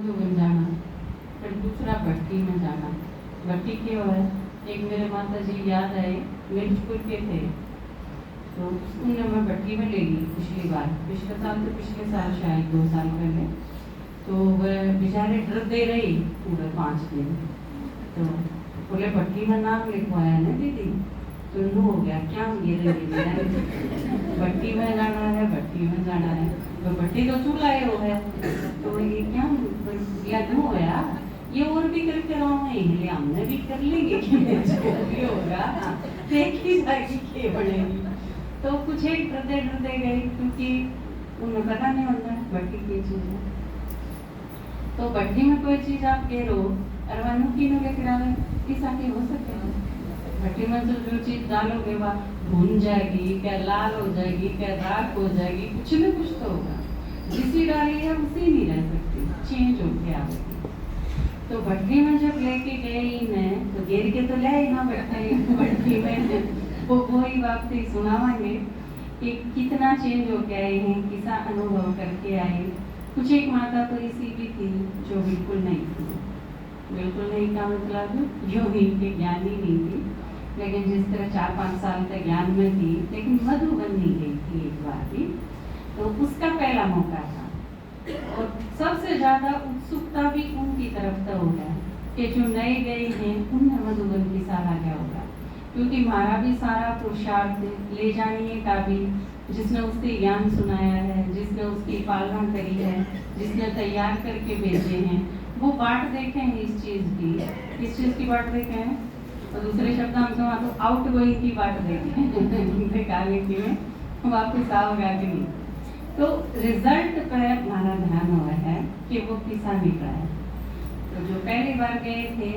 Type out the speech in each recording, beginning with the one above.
तो बन जाना, फिर दूसरा भट्टी में जाना। भट्टी क्यों है? एक मेरे माता जी याद आए, मिर्चपुर के थे, तो उन्हें मैं भट्टी में ले गई पिछले साल शायद 2 साल पहले। तो वह बेचारे डर दे रही पूरे 5 दिन। तो बोले भट्टी में नाम लिखवाया ना दीदी, तो लो हो गया क्या ये भट्टी में जाना है, भट्टी में जाना है। तो भट्टी तो चूल्हा है, तो ये क्या लड्डू होया, ये और भी करके रहे हमने भी कर लेंगे भी होगा, देखी जाएगी के बनेगी। तो कुछ एक डरते गए, क्योंकि उन्हें पता नहीं होता भट्टी की चीज है। तो भट्टी में कोई चीज आप कह रो अरवानू की लेकर किसा के हो सके। भट्टी में तो जो चीज डालोगे वह भून जाएगी, क्या लाल हो जाएगी, क्या राख हो जाएगी, कुछ न कुछ तो होगा। जिसी डाली है उसी नहीं रह सकती, चेंज होके आएगी। तो भट्टी में जब लेके गई मैं, तो गिर के तो ले ना भट्टी में वो ही बात थी सुनावांगे कि कितना चेंज होके आए हैं, किसा अनुभव करके आए। कुछ एक माता तो ऐसी भी थी जो बिल्कुल नहीं थी, बिल्कुल नहीं का मतलब जो इनके ज्ञान ही नहीं थी, लेकिन जिस तरह 4-5 साल तक ज्ञान में थी, लेकिन मधुबन नहीं गई थी एक बार भी। तो उसका पहला मौका था, और सबसे ज्यादा उत्सुकता भी उनकी तरफ तो होगा कि जो नए गए हैं उन्हें मधुबन की सारा क्या होगा, क्योंकि हमारा भी सारा पुरुषार्थ ले जाने का भी, जिसने उसके ज्ञान सुनाया है, जिसने उसकी पालना करी है, जिसने तैयार करके भेजे हैं, वो बाट देखे हैं इस चीज की बाट देखे हैं। और दूसरे शब्द हम तो आउट गोइंग की बाट देखे निकालने के लिए वापस आओगा कि नहीं। तो रिजल्ट पर हमारा ध्यान हुआ है कि वो किसा निकला है। तो जो पहली बार गए थे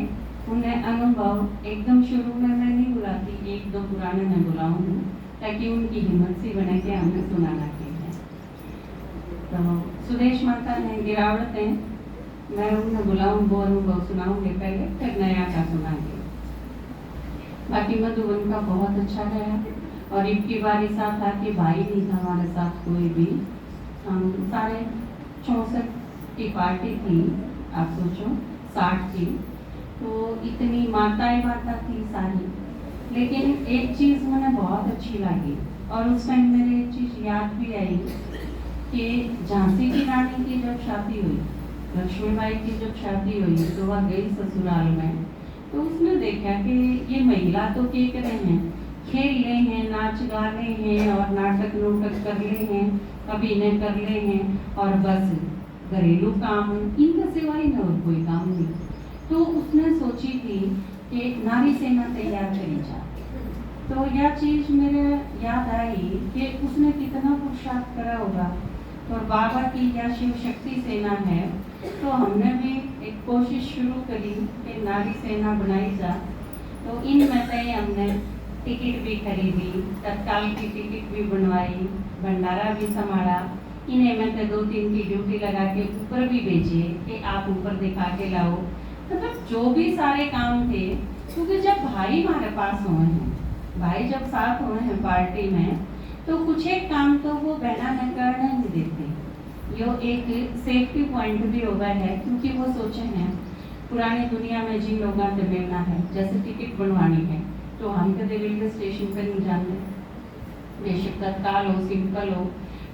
उन्हें अनुभव एकदम शुरू में मैं नहीं बुलाती, 1-2 पुराने मैं बुलाऊंगी ताकि उनकी हिम्मत सी बने कि हमने सुनाना है। तो सुदेश माता ने गिरावटें, मैं उन्हें बुलाऊं, वो अनुभव सुनाऊंगे पहले, फिर नया का सुनाएंगे। बाकी मधुबन का बहुत अच्छा गया, और इनकी बार ऐसा था कि भाई नहीं था हमारे साथ कोई भी। हम सारे 64 की पार्टी थी, आप सोचो 60 थी, तो इतनी माता थी सारी। लेकिन एक चीज मुझे बहुत अच्छी लगी, और उस टाइम मेरे एक चीज याद भी आई कि झांसी की रानी की जब शादी हुई, लक्ष्मीबाई की जब शादी हुई, तो वह गई ससुराल में। तो उसने देखा कि ये महिला तो क्या कर रहे हैं, खेल रहे हैं, नाच गा रहे हैं, और नाटक नोटक कर रहे हैं, अभिनय कर रहे हैं, और बस घरेलू काम इनका सिवाय न और कोई काम नहीं। तो उसने सोची थी कि नारी सेना तैयार करी जाए। तो यह चीज मेरे याद आई कि उसने कितना पुरुषार्थ करा होगा। तो बाबा की या शिव शक्ति सेना है, तो हमने भी एक कोशिश शुरू करी कि नारी सेना बनाई जा। तो इनमें से हमने टिकट भी खरीदी, तत्काल की टिकट भी बनवाई, भंडारा भी संभाला। इन्हें में से 2-3 की ड्यूटी लगा के ऊपर भी भेजे कि आप ऊपर दिखा के लाओ। मतलब जो भी सारे काम थे, क्योंकि जब भाई हमारे पास हुए हैं, भाई जब साथ हुए हैं पार्टी में, तो कुछ एक काम तो वो बहना न करने नहीं देते। यो एक सेफ्टी पॉइंट भी होगा है, क्योंकि वो सोचे हैं पुरानी दुनिया में जिन लोगों से मिलना है, जैसे टिकट बनवानी है, तो हम कभी रेलवे स्टेशन पर नहीं जानते, बेशक तत्काल हो, सिंपल हो,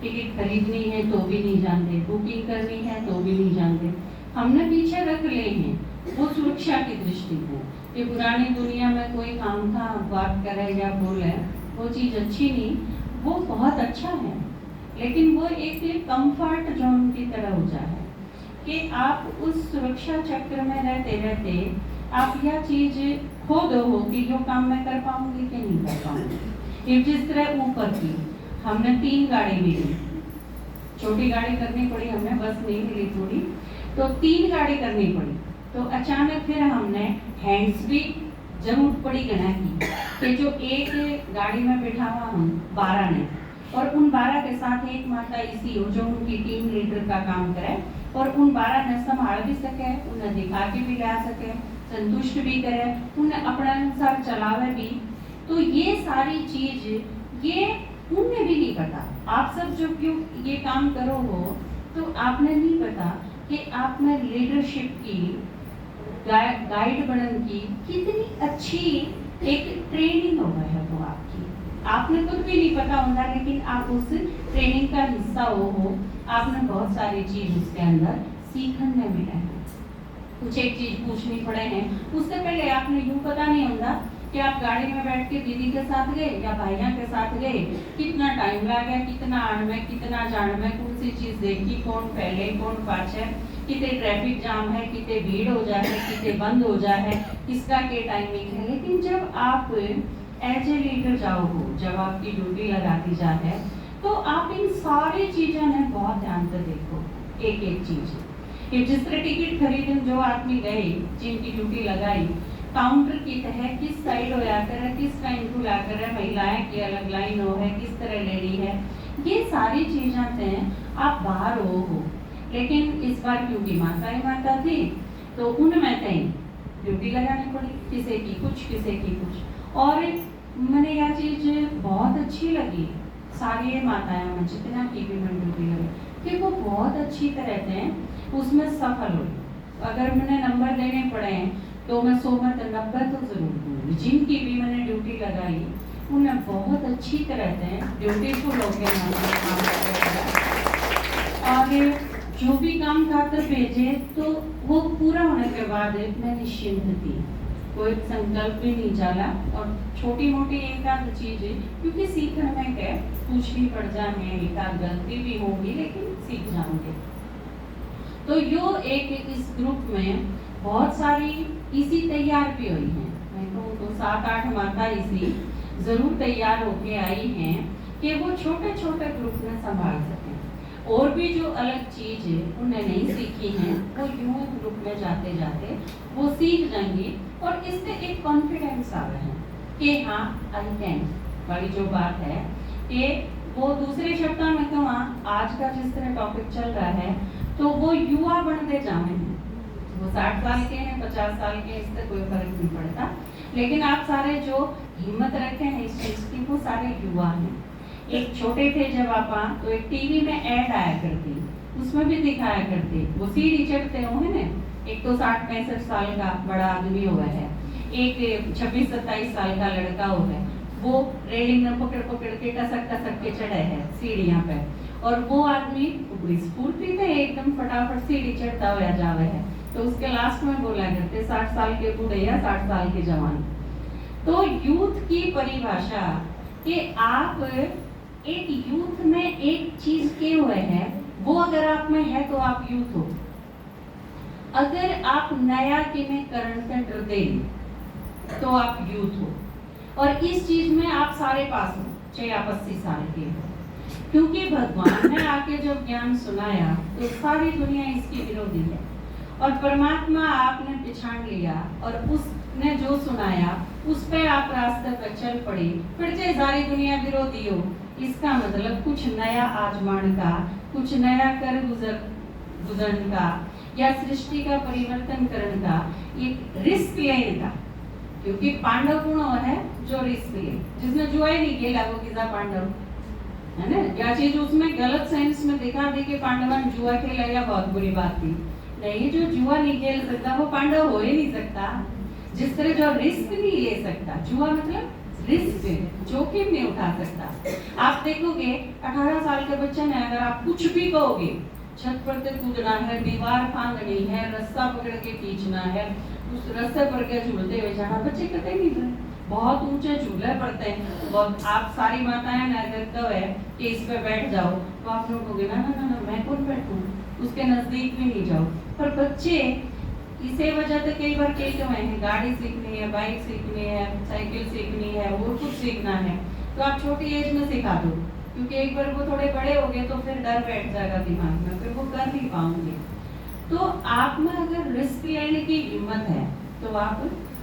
टिकट खरीदनी है तो भी नहीं जानते, बुकिंग करनी है तो भी नहीं जानते। हमने पीछे रख ले हैं वो सुरक्षा की दृष्टि को, कि पुरानी दुनिया में कोई काम का बात करे या बोले, वो चीज़ अच्छी नहीं, वो बहुत अच्छा है, लेकिन वो एक कंफर्ट जोन की तरह हो जाए कि आप उस सुरक्षा चक्र में रहते रहते आप यह चीज खो दो हो कि जो काम मैं कर पाऊंगी कि नहीं कर पाऊंगी। जिस तरह ऊपर की हमने 3 गाड़ी मिली, छोटी गाड़ी करनी पड़ी हमें, बस नहीं मिली थोड़ी, तो 3 गाड़ी करनी पड़ी। तो अचानक फिर हमने हैंड्स भी जरूरत पड़ी गणा की कि जो एक गाड़ी में बिठावा हम 12 ने, और उन 12 के साथ एक माता ऐसी हो जो उनकी टीम लीडर का काम करे, और उन 12 ने संभाल भी सके, उन्हें दिखा के भी ला सके, संतुष्ट भी करे, उन्हें अपने अनुसार चलावे भी। तो ये सारी चीज ये उन्हें भी नहीं पता। आप सब जो क्यों ये काम करो हो, तो आपने नहीं पता कि आप में लीडरशिप की, गाइड बनने की कितनी अच्छी एक ट्रेनिंग हो गई है वो आपकी। आपने खुद भी नहीं पता होगा, लेकिन आप उस ट्रेनिंग का हिस्सा हो, आपने बहुत सारी चीज उसके अंदर सीखने मिले हैं। कुछ एक चीज पूछनी पड़े हैं, उससे पहले आपने यूं पता नहीं होगा कि आप गाड़ी में बैठ के दीदी के साथ गए या भाइयों के साथ गए, कितना टाइम लगा, कितना आने में, कितना जाने में, कौन सी चीज देखी, कौन पहले कौन पाछे, कितने ट्रैफिक जाम है, कितने भीड़ हो जाए है, कितने बंद हो जाए है, किसका क्या टाइमिंग है। लेकिन जब आप एज ए लीडर जाओ हो, जब आपकी ड्यूटी लगा दी जाए, तो आप इन सारी चीजों ने बहुत ध्यान से देखो, एक एक चीज। ये जिस तरह टिकट खरीदने जो आदमी गए, जिनकी ड्यूटी लगाई, काउंटर की तरह किस साइड हो जाकर है, किस टाइम को लाकर है, महिलाएं की अलग लाइन हो है, किस तरह लेनी है, ये सारी चीजें थे। आप बाहर हो, लेकिन इस बार क्योंकि माता ही माता थी, तो उनमें कहीं ड्यूटी लगानी पड़ी, किसी की कुछ, किसी की कुछ। और मैंने यह चीज बहुत अच्छी लगी, सारी माताएं में जितना की भी मैं ड्यूटी लगी, कि वो बहुत अच्छी तरह से उसमें सफल हुई। अगर मैंने नंबर देने पड़े तो मैं 100 में 90 तो जरूर दूंगी। जिनकी भी मैंने ड्यूटी लगाई, उन्हें बहुत अच्छी तरह से ड्यूटीफुल होकर काम किया, और जो भी काम खातर भेजे तो वो पूरा होने के बाद मैं निश्चिंत थी, कोई संकल्प भी नहीं चला। और छोटी मोटी एक आध चीज, क्योंकि सीखने में क्या पूछनी पड़ जाए, एक आध गलती भी होगी, लेकिन सीख जाऊंगे। तो यो एक इस ग्रुप में बहुत सारी इसी तैयार भी हुई हैं। मैं कहूँ तो 7-8 माता इसी जरूर तैयार होके आई हैं कि वो छोटे छोटे ग्रुप में संभाल सकें। और भी जो अलग चीज है उन्हें नहीं सीखी हैं, वो यूं ग्रुप में जाते जाते वो सीख जाएंगी, और इससे एक कॉन्फिडेंस आ रहा है कि हाँ आई कैन वाली जो बात है, कि वो दूसरे शब्दों में कहूँ, आज का जिस तरह टॉपिक चल रहा है, तो वो युवा बनते जाए हैं। वो 60 साल के हैं, 50 साल के, इससे कोई फर्क नहीं पड़ता, लेकिन आप सारे जो हिम्मत रखे हैं इस चीज की, वो सारे युवा हैं। एक छोटे थे जब आप, तो एक टीवी में ऐड आया करती, उसमें भी दिखाया करते, वो सीढ़ी चढ़ते हो है ना, एक तो 60-65 साल का बड़ा आदमी हुआ है, एक 26-27 साल का लड़का हुआ है, वो रेलिंग में पकड़ पकड़ के टसक के चढ़े है सीढ़ियां पे, और वो आदमी बड़ी स्फूर्ति में एकदम फटाफट सीढ़ी चढ़ता हुआ जावे है। तो उसके लास्ट में बोला करते 60 साल के बूढ़े या 60 साल के जवान। तो यूथ की परिभाषा कि आप एक यूथ में एक चीज के हुए हैं, वो अगर आप में है तो आप यूथ हो। अगर आप नया के में करण से डरते तो आप यूथ हो, और इस चीज में आप सारे पास हो, चाहे आप 80 साल के हो। क्योंकि भगवान ने आके जब ज्ञान सुनाया तो सारी दुनिया इसकी विरोधी है, और परमात्मा आपने पहचान लिया और उसने जो सुनाया उस पे आप रास्ते पर चल पड़े, फिर चाहे सारी दुनिया विरोधी हो। इसका मतलब कुछ नया आजमाने का, कुछ नया कर गुजरने का, या सृष्टि का परिवर्तन करने का, एक रिस्क लेने का। क्योंकि पांडव गुण है जो रिस्क ले, जिसने जुआ ही नहीं खेला वो किसा पांडव है ना। क्या चीज उसमें गलत सेंस में दिखा दी कि पांडव ने जुआ खेला या बहुत बुरी बात थी, नहीं, जो जुआ नहीं खेल सकता वो पांडव हो ही नहीं सकता। जिस तरह जो रिस्क नहीं ले सकता, जुआ मतलब रिस्क, जोखिम नहीं उठा सकता। आप देखोगे 18 साल के बच्चे ने अगर आप कुछ भी कहोगे, छत पर से कूदना है, दीवार फांदनी है, रस्सा पकड़ के खींचना है, उस रस्से पर के झूलते हुए जाना, बच्चे कहते नहीं रहे, बहुत ऊंचे झूले पड़ते हैं। बहुत आप सारी माताएं ना अगर कहे कि इस पे बैठ जाओ, तो आप लोग कहोगे ना ना ना ना मैं कौन बैठूं, उसके नजदीक भी नहीं जाओ। पर बच्चे इसी वजह से कई बार कहते हुए हैं गाड़ी सीखनी है, बाइक सीखनी है, साइकिल सीखनी है, और कुछ सीखना है, तो आप छोटी एज में सिखा दो, क्योंकि एक बार वो थोड़े बड़े हो गए तो फिर डर बैठ जाएगा दिमाग में, फिर वो कर नहीं पाओगे। तो आप में अगर रिस्क लेने की हिम्मत है तो आप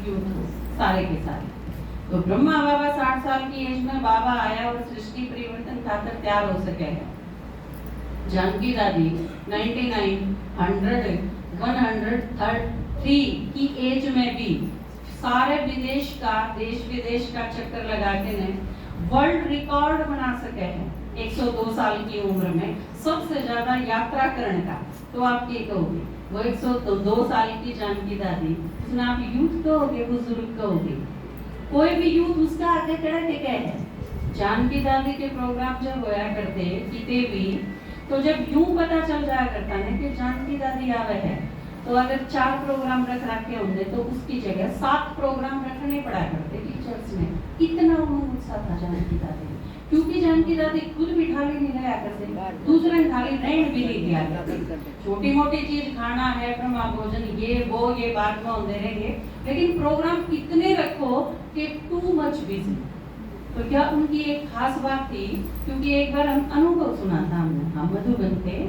यूथ हो सारे के सारे। तो ब्रह्मा बाबा 60 साल की एज में बाबा आया और सृष्टि परिवर्तन खातर तैयार हो सके है। जानकी दादी 99, 100, 103 की एज में भी सारे विदेश का, देश विदेश का चक्कर लगा के ने वर्ल्ड रिकॉर्ड बना सके हैं। 102 साल की उम्र में सबसे ज्यादा यात्रा करने का। तो आप ये कहोगे। वो 102 साल की जानकी दादी, उसने आप यूथ कहोगे, बुजुर्ग कहोगे। कोई भी यूथ उसका आगे खड़ा टिका है। जानकी दादी के प्रोग्राम जब होया करते किते भी, तो जब यूं पता चल जाया करता है कि जानकी दादी आवे है, तो अगर 4 प्रोग्राम रखे होंगे तो उसकी जगह 7 प्रोग्राम रखने पड़ा करते टीचर्स ने। इतना उमंग उत्साह था जानकी दादी, क्योंकि जानकी दादी खुद भी थाली नहीं लाया करते, दूसरे थाली नैन भी नहीं दिया करते। छोटी मोटी चीज खाना है, ब्रह्मा भोजन, ये वो ये बाद में होते रहेंगे, लेकिन प्रोग्राम इतने रखो कि टू मच बिजी। तो क्या उनकी एक खास बात थी, क्योंकि एक बार हम अनुभव सुना था हमने, हम मधुबन थे,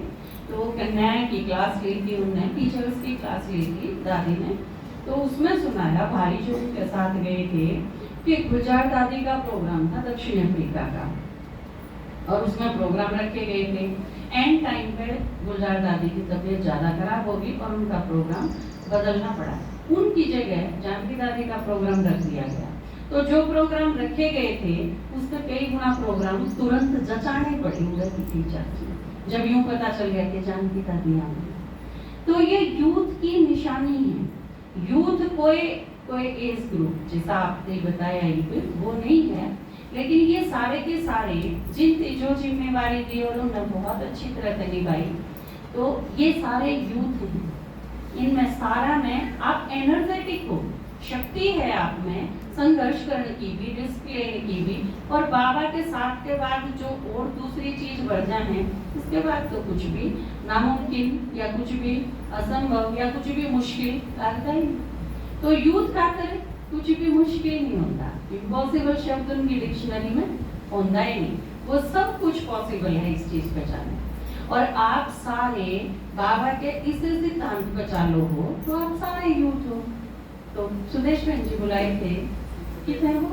तो कन्या की क्लास ली थी, उन्होंने टीचर्स की क्लास ली थी दादी ने। तो उसमें सुनाया भाई जो उनके साथ गए थे कि गुलजार दादी का प्रोग्राम था दक्षिण अफ्रीका का, और उसमें प्रोग्राम रखे गए थे। एंड टाइम पे गुलजार दादी की तबीयत ज्यादा खराब होगी और उनका प्रोग्राम बदलना पड़ा। उनकी जगह जानकी दादी का प्रोग्राम रख दिया गया। तो जो प्रोग्राम रखे गए थे उसके कई गुना प्रोग्राम तुरंत जचाने पड़े उधर की टीचर्स ने, जब यूं पता चल गया कि जानकी दादी आ गई। तो ये यूथ की निशानी है। यूथ कोई एज ग्रुप जैसा आपने बताया वो नहीं है, लेकिन ये सारे के सारे जिन जो जिम्मेवारी दी और उन्होंने बहुत अच्छी तरह से निभाई, तो ये सारे यूथ हैं। इनमें सारा में आप एनर्जेटिक हो, शक्ति है आप में संघर्ष करने की भी, रिस्क लेने की भी, और बाबा के साथ के बाद जो और दूसरी चीज बढ़ जाए उसके बाद तो कुछ भी नामुमकिन या कुछ भी असंभव या कुछ भी मुश्किल लगता ही नहीं। तो यूथ का करे कुछ भी मुश्किल नहीं होता, इम्पॉसिबल शब्द उनकी डिक्शनरी में होता ही नहीं, वो सब कुछ पॉसिबल है इस चीज पे जाने। और आप सारे बाबा के इस सिद्धांत पे चालू हो तो आप सारे यूथ हो। तो सुदेश बहन जी बुलाए थे, कितने वो